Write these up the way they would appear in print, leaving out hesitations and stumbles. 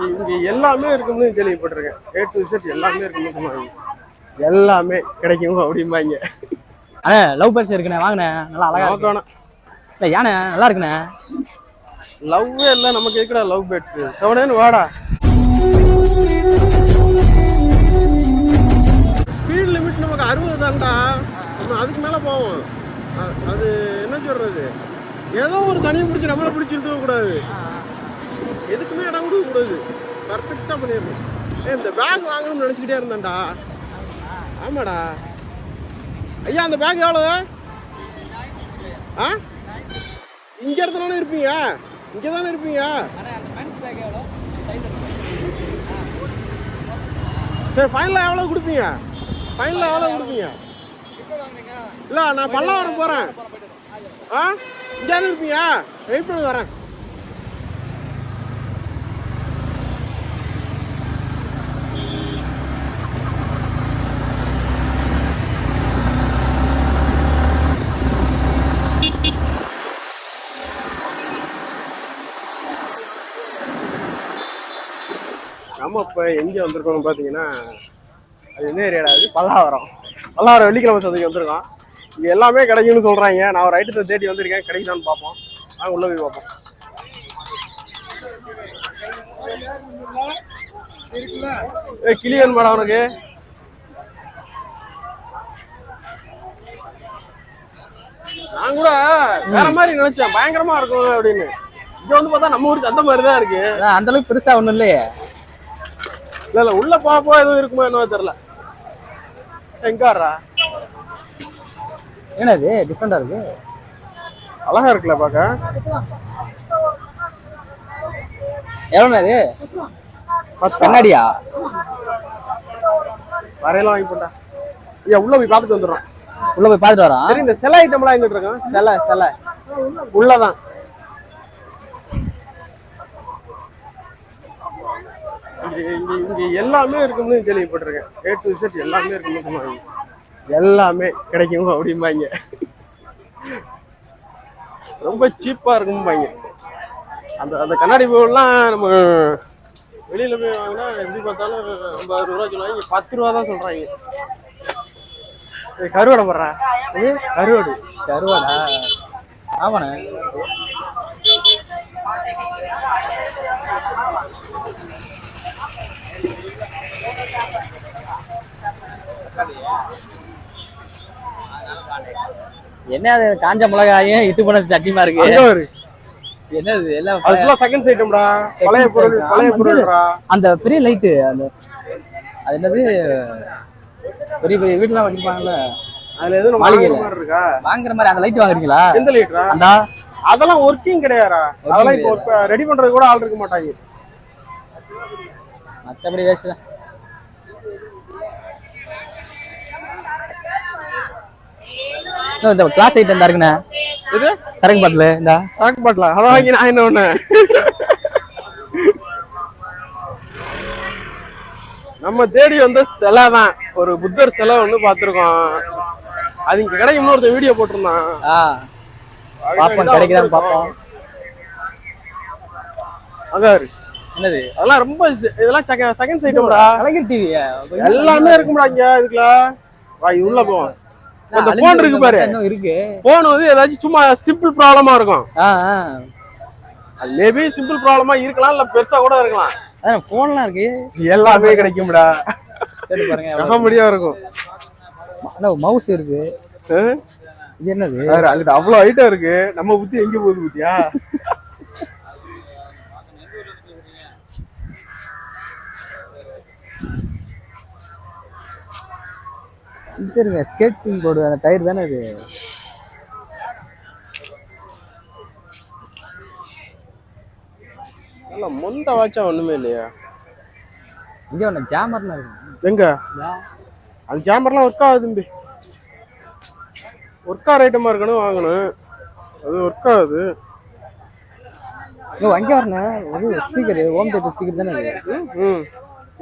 இங்க எல்லாமே இருக்கும்னு கேள்விப்பட்டிருக்கேன். A to Z எல்லாமே இருக்கும்னு சொன்னாங்க. எல்லாமே கிடைக்கும் அப்படிம்பாங்க. அண்ணே லவ் பேர்ட்ஸ் இருக்குண்ணே, வாங்கண்ணே. நல்லா அழகா இருக்கு. இல்லை யானை நல்லா இருக்குண்ணே. லவ்வே இல்லை நமக்கு எதுக்குடா லவ் பேர்ட்ஸ்? செவனேன்னு வாடா. ஸ்பீட் லிமிட் நமக்கு 60 தான்டா. நம்ம அதுக்கு மேலே போவோம். அது என்ன சொல்றது, ஏதோ ஒரு தனியை பிடிச்சி நம்மளை பிடிச்சி இருக்க கூடாது. எதுக்குமே இடம் கொடுக்க கூடாது. பர்ஃபெக்டாக பண்ணிடணும். இந்த பேக் வாங்கணும்னு நினச்சிக்கிட்டே இருந்தேன்டா. ஆமாடா ஐயா, அந்த பேக் எவ்வளோ? ஆ, இங்கே இடத்துலானே இருப்பீங்க? இங்கே தானே இருப்பீங்க? சரி, ஃபைனலாக எவ்வளோ கொடுப்பீங்க? ஃபைனலாக எவ்வளோ கொடுப்பீங்க? இல்லை, நான் பல்லாவரம் போகிறேன். ஆ, இங்கே தானே இருப்பீங்க? வெயிட் பண்ணி வரேன். நம்ம இப்போ எங்கே வந்திருக்கோம்னு பார்த்தீங்கன்னா, அது என்ன ஏரியாடா? அது பல்லாவரம். வெள்ளிக்கிழமை சந்தைக்கு வந்திருக்கோம். இங்கே எல்லாமே கிடைக்கும்னு சொல்கிறாங்க. நான் ஒரு ஐட்டத்தை தேடி வந்திருக்கேன். கிடைக்குதான்னு பார்ப்போம். நாங்கள் உள்ளே போய் பார்ப்போம். கிளியன் மேடம் அவனுக்கு நான் கூட வேற மாதிரி நினைச்சேன், பயங்கரமா இருக்கும் அப்படின்னு. இங்க வந்து பார்த்தா நம்ம ஊருக்கு அந்த மாதிரி தான் இருக்கு. அந்த அளவுக்கு பெருசா ஒண்ணும் இல்லையே. இல்ல உள்ள போப்போ எதுவும் இருக்குமோ என்னவோ தெரியல. எங்காரா என்னது டிஃபரெண்டா இருக்கு, அழகா இருக்குல்ல பாக்க. எவ்வளவு கண்ணாடியா? வரையெல்லாம் வாங்கி போட்டா. ஐயா உள்ள போய் பார்த்துட்டு வந்துடுறோம். உள்ள போய் பார்த்துட்டு வரோம். சரி, இந்த சிலை ஐட்டம்லாம் எங்கிட்டு இருக்கோம்? சிலை உள்ளதான். இங்க எல்லாமே இருக்கும்னு கேள்விப்பட்டிருக்கேன். A to Z எல்லாமே இருக்கும்னு சொன்னாங்க. எல்லாமே கிடைக்கும் அப்படிம்பாங்க. ரொம்ப சீப்பா இருக்கும்பாங்க. அந்த கண்ணாடி பொருள்லாம் நம்ம வெளியில போய் வாங்கினா எப்படி பார்த்தாலும் 50-60 ரூபா சொல்லுவாங்க. 10 ரூபா தான் சொல்றாங்க. கருவாடை போடுறா, கருவாடா? ஆமாண்ணே. என்ன அது காஞ்ச மிளகாயும் இது பண்ண சட்டிமா இருக்கு. என்னது எல்லாம் அதுக்குள்ள செகண்ட் ஐட்டம்டா. பழைய பொருள்டா. அந்த பெரிய லைட், அந்த அது என்னது பெரிய பெரிய வீட்டுலாம் வச்சிருப்பாங்கல்ல, அதுல எதுவும் மாளிகையில இருக்கா வாங்குற மாதிரி அந்த லைட் வாங்குறீங்களா? எந்த லைட்ரா? அதெல்லாம் ஒர்க்கிங் கிடையாதா? அதெல்லாம் இப்போ ரெடி பண்றது கூட ஆள் இருக்க மாட்டாங்க. மற்றபடி வேஸ்ட் தான். இந்த கிளாஸ் ஐட்டம் தான் இருக்குண்ணே. இது சரக்கு பாட்டில், இந்த சரக்கு பாட்டிலா? அதான் வாங்கி நான் என்ன ஒண்ணு. நம்ம தேடி வந்த சிலை தான். ஒரு புத்தர் சிலை ஒண்ணு பார்த்துருக்கோம். அது இங்க கிடைக்கும்னு ஒருத்தர் வீடியோ போட்டிருந்தான். பாப்போம், கிடைக்குதான்னு பாப்போம். அங்க என்னது அதெல்லாம் ரொம்ப இதெல்லாம் செகண்ட் ஐட்டம்டா. கலைஞர் டிவி எல்லாமே இருக்கும்டா இங்க. இதுக்குல வா, இது உள்ள போவோம். அந்த போன் இருக்கு பாரு, இருக்கு. போன் வந்து ஏதாச்சும் சும்மா சிம்பிள் ப்ராப்ளமா இருக்கும். அது மேபி சிம்பிள் ப்ராப்ளமா இருக்கலாம், இல்ல பெருசா கூட இருக்கலாம். போன்லாம் இருக்கு, எல்லாமே கிடைக்கும்டா. பாருங்க முடியா இருக்கும். மவுஸ் இருக்கு. இது என்னது? அங்கிட்ட அவ்வளவு ஐட்டம் இருக்கு. நம்ம புத்தி எங்க போகுது புத்தியா? சரிங்க, ஸ்கேட்டிங் போர்டு அந்த டயர் தானே இது. இல்ல முந்த வாட்சா ஒண்ணுமே இல்லையா? இங்க ஒண்ணு ஜாமர்லாம் இருக்கு. எங்க அந்த ஜாமர்லாம் ஒர்க் ஆகுது தம்பி. ஒர்க் ஆகிற ஐட்டமா இருக்கணும் வாங்கணும். அது ஒர்க் ஆகுது. அங்கே வரணும். ஒரு ஸ்பீக்கர், ஹோம் தியேட்டர் ஸ்பீக்கர் தானே இது.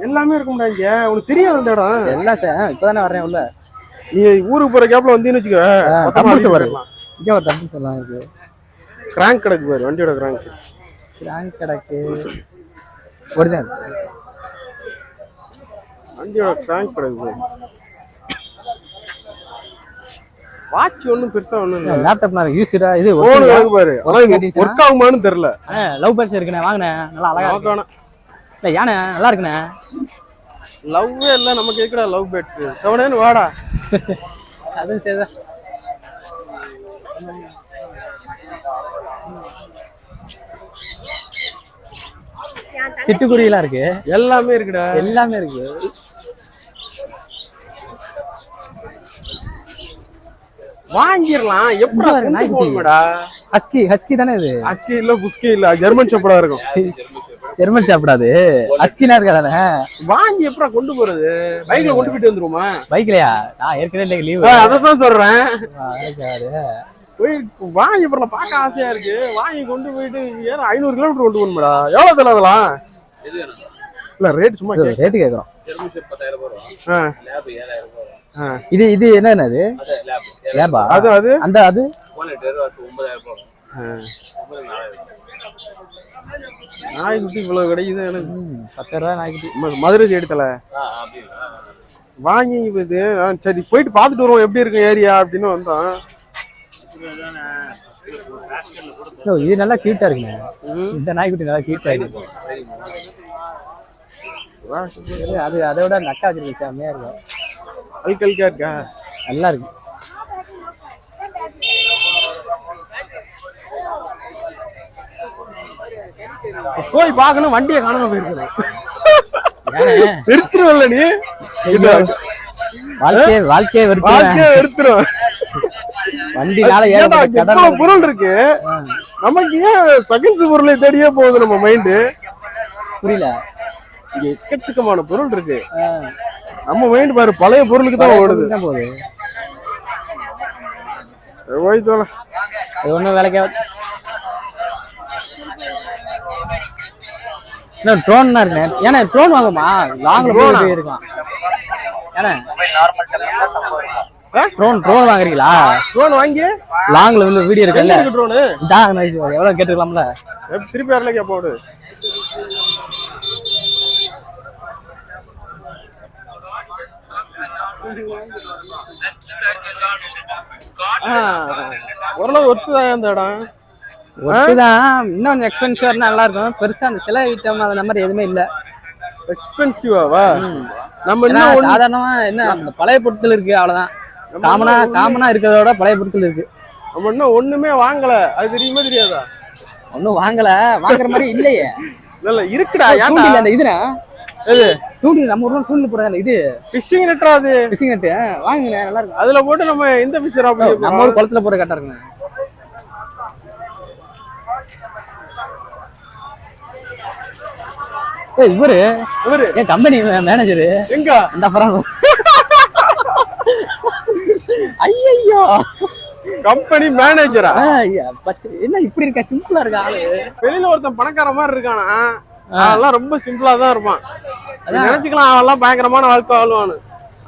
எல்லாமே இருக்கும்டா இங்க. உனக்கு தெரியாது அந்த இடம். எல்லாம் சார் இப்பதானே வர்றேன் உள்ள. நீ ஊருக்கு போற கேப்ல வந்தீன்னு வச்சுக்க, இங்க ஒரு தம்பி சொல்லலாம். இருக்கு கிராங்க் கிடக்கு பாரு, வண்டியோட கிராங்க் கிடக்கு. ஒரிஜினல். வண்டியோட கிராங்க் கிடையாது. வாட்ச் ஒன்றும் பெருசா ஒன்றும் இல்லை. லேப்டாப் நான் யூஸ்டா இது ஃபோன் இருக்கு பாரு. ஒர்க் ஆகுமான்னு தெரியல. லவ் பேர்ட்ஸ் இருக்குண்ணே, வாங்கினே நல்லா அழகா இருக்கு. இல்லை யானை நல்லா இருக்குண்ணே. லவ்வே இல்லை நமக்கு கேட்கடா லவ் பேர்ட்ஸ். செவனேன்னு வாடா. அதுவும் சரிதான். சிட்டுக்குருவிலாம் இருக்கு, எல்லாமே இருக்குடா, எல்லாமே இருக்கு. வாங்கிடலாம். எப்படி ஹஸ்கி ஹஸ்கி தானே இது? ஹஸ்கி இல்ல புஸ்கி இல்ல, ஜெர்மன் ஷெப்பர்டா இருக்கும். ஜெர்மன் ஷெப்பர்டாது ஹஸ்கினா இருக்காதானே? வாங்கி எப்படா கொண்டு போறது? பைக்ல கொண்டு போயிட்டு வந்துருமா? பைக்லயா? நான் ஏற்கனவே லீவு, அதான் சொல்றேன். போய் வாங்கி அப்புறம் பார்க்க ஆசையா இருக்கு. வாங்கி கொண்டு போயிட்டு 500 கிலோமீட்டர் கொண்டு போகணும்டா. எவ்வளவு தலை அதெல்லாம்? இல்ல ரேட் சும்மா ரேட்டு கேக்குறோம். இது இது என்னது? லேபா? அது அது அந்த அது நாய்க்குட்டி இவ்வளவு கிடைக்குது எனக்கு. 10 ரூபா நாய்க்குட்டி. மதுரை சைடு தலை வாங்கி இது. சரி போயிட்டு பாத்துட்டு வருவோம் எப்படி இருக்கு ஏரியா அப்படின்னு வந்தோம். இது நல்லா கியூட்டா இருக்குங்க. இந்த நாய்க்குட்டி நல்லா கியூட்டா இருக்கு. அது அதோட நக்கா வச்சிருக்கு, செம்மையா இருக்கும். அல்கல்கா இருக்கா? நல்லா இருக்கு. போய் பாக்கணும், வண்டியை காணாம போயிருக்கணும். வெறுத்துருவல்ல நீ? வாழ்க்கையே வெறுத்துரும். வண்டினால எவ்வளவு பொருள் இருக்கு நமக்கு, ஏன் செகண்ட்ஸ் பொருளை தேடியே போகுது நம்ம மைண்டு? புரியல. இங்க எக்கச்சக்கமான பொருள் இருக்கு. நம்ம மைண்ட் பாரு பழைய பொருளுக்கு தான் ஓடுது. ஒன்னும் வேலைக்கே. ட்ரோன் இருக்கு. ஏன்னா ட்ரோன் வாங்குமா? லாங்ல இருக்கான். ஏன்னா ட்ரோன் வாங்குறீங்களா? ட்ரோன் வாங்கி லாங்ல உள்ள வீடியோ இருக்குல்ல, ட்ரோன் எவ்வளவு கேட்டுக்கலாம்ல? திருப்பி வரல கேப்போடு. ஓரளவு ஒத்துதான் அந்த இடம். ஒத்துதான். இன்னும் கொஞ்சம் எக்ஸ்பென்சிவா நல்லா இருக்கும். பெருசா அந்த சில ஐட்டம் அந்த மாதிரி எதுவுமே இல்ல. எக்ஸ்பென்சிவாவா? நம்ம சாதாரணமா என்ன அந்த பழைய பொருட்கள் இருக்கு, அவ்வளவுதான். காமனா இருக்கிறதோட பழைய பொருட்கள் இருக்கு. நம்ம இன்னும் ஒண்ணுமே வாங்கல, அது தெரியுமா தெரியாதா? ஒன்னும் வாங்கல, வாங்குற மாதிரி இல்லையே. இல்ல இருக்குடா. தூண்டில் அந்த இதுனா எது தூண்டில்? நம்ம ஊர்ல தூண்டில் போடுறாங்க. இது ஃபிஷிங் நெட்டா? அது ஃபிஷிங் நெட் வாங்குங்க, நல்லா இருக்கும். அதுல போட்டு நம்ம எந்த ஃபிஷரா நம்ம ஒரு குளத்துல போட்டு கரெக்டா இருக்குங்க. இவரு என் கம்பெனி மேனேஜரு. எங்க? அந்த பரம். ஐயோ, கம்பெனி மேனேஜரா? என்ன இப்படி இருக்கா? சிம்பிளா இருக்கா ஆளு? வெளியில ஒருத்தன் பணக்கார மாதிரி இருக்கானா? அதெல்லாம் ரொம்ப சிம்பிளா தான் இருப்பான். நினைச்சுக்கலாம் அவெல்லாம் பயங்கரமான வாழ்க்கை வாழ்வான்னு.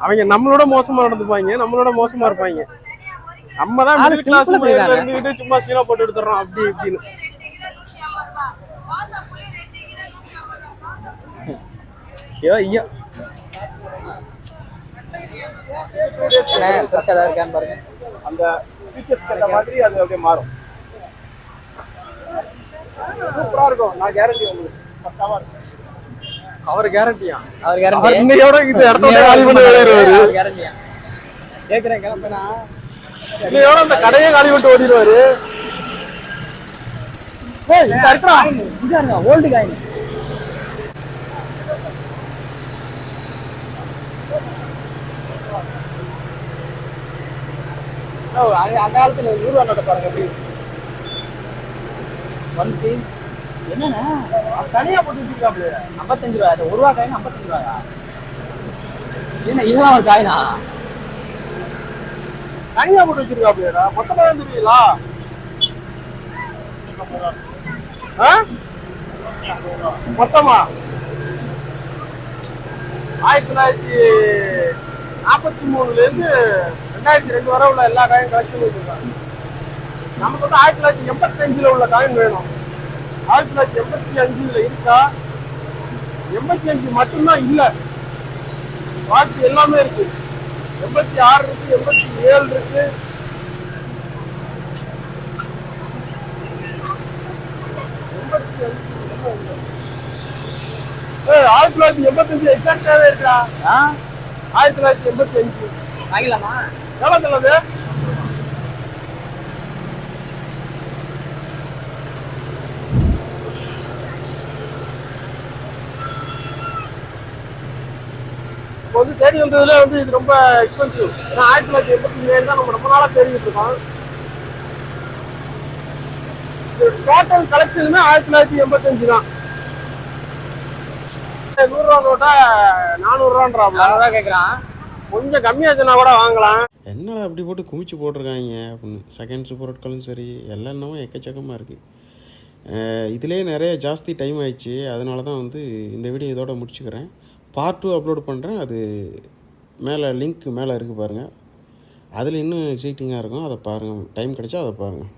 அவங்க நம்மளோட மோசமா நடந்துப்பாங்க, நம்மளோட மோசமா இருப்பாங்க. நம்ம தான் மிடில் கிளாஸ் இருந்துட்டு சும்மா சீனா போட்டு எடுத்துறோம் அப்படி இப்படின்னு. ஐயோ இருக்கான்னு பாருங்க. அந்த ஃபீச்சர்ஸ்க்கு ஏற்ற மாதிரி அது அப்படியே மாறும். சூப்பரா இருக்கும். நான் கேரண்டி உங்களுக்கு. பக்காவா இருக்கும். அவர் கேரண்டியா? அவர் கேரண்டி. இன்னையோட இது இடத்தோட காலி பண்ணி ஓடிடுவாரு. கேரண்டியா? கேக்குறேன் கிளம்பனா. இன்னையோட அந்த கடையே காலி பண்ணிட்டு ஓடிடுவாரு. ஏய் இந்த அர்த்தா இங்க இருங்க, ஓல்ட் காயின். அந்த காலத்துல 100 ரூபா நோட்டை பாருங்க எப்படி. என்னன்னா தனியா போட்டு வச்சிருக்காப்ல. 55 ரூபா. 1 ரூபா காயின் 55 ரூபாயா? என்ன இதெல்லாம் ஒரு காயினா? தனியா போட்டு வச்சிருக்காப்லடா. மொத்தமா வந்துருவீங்களா? மொத்தமா 1943ல இருந்து 2002 வரை உள்ள எல்லா காயின் கலெக்ஷன் வச்சிருக்காங்க. நமக்கு வந்து 1985ல உள்ள காயின் வேணும். 1985ல இருக்கா? 85 மட்டும்தான் இல்லை, பாக்கி எல்லாமே இருக்கு. 86 இருக்கு, 87 இருக்கு. ஏய், 1985 எக்ஸாக்டாவே இருக்கா? 1985 வாங்கிடலாமா? எவ்வளோ சொல்லுது? இப்போ வந்து தேடி வந்ததுல வந்து இது ரொம்ப எக்ஸ்பென்சிவ். ஏன்னா 1987 தான் நம்ம ரொம்ப நாளாக தேடிட்டு இருக்கோம். டோட்டல் கலெக்ஷனுமே 1985 தான். 100 ரூபா நோட்டா 400 ரூபான்றான். 400 கேட்குறான். கொஞ்சம் கம்மியாச்சுன்னா கூட வாங்கலாம். என்னடா அப்படி போட்டு குமிச்சு போட்டிருக்காங்க அப்படின்னு. செகண்ட்ஸ் பொருட்களும் சரி எல்லாம் இன்னமும் எக்கச்சக்கமாக இருக்குது. இதிலே நிறைய ஜாஸ்தி டைம் ஆயிடுச்சு. அதனால தான் வந்து இந்த வீடியோ இதோட முடிச்சுக்கிறேன். பார்ட் 2 அப்லோட் பண்ணுறேன். அது மேலே லிங்க் மேலே இருக்குது பாருங்கள். அதில் இன்னும் எக்ஸைட்டிங்காக இருக்கும். அதை பாருங்கள், டைம் கிடைச்சா அதை பாருங்கள்.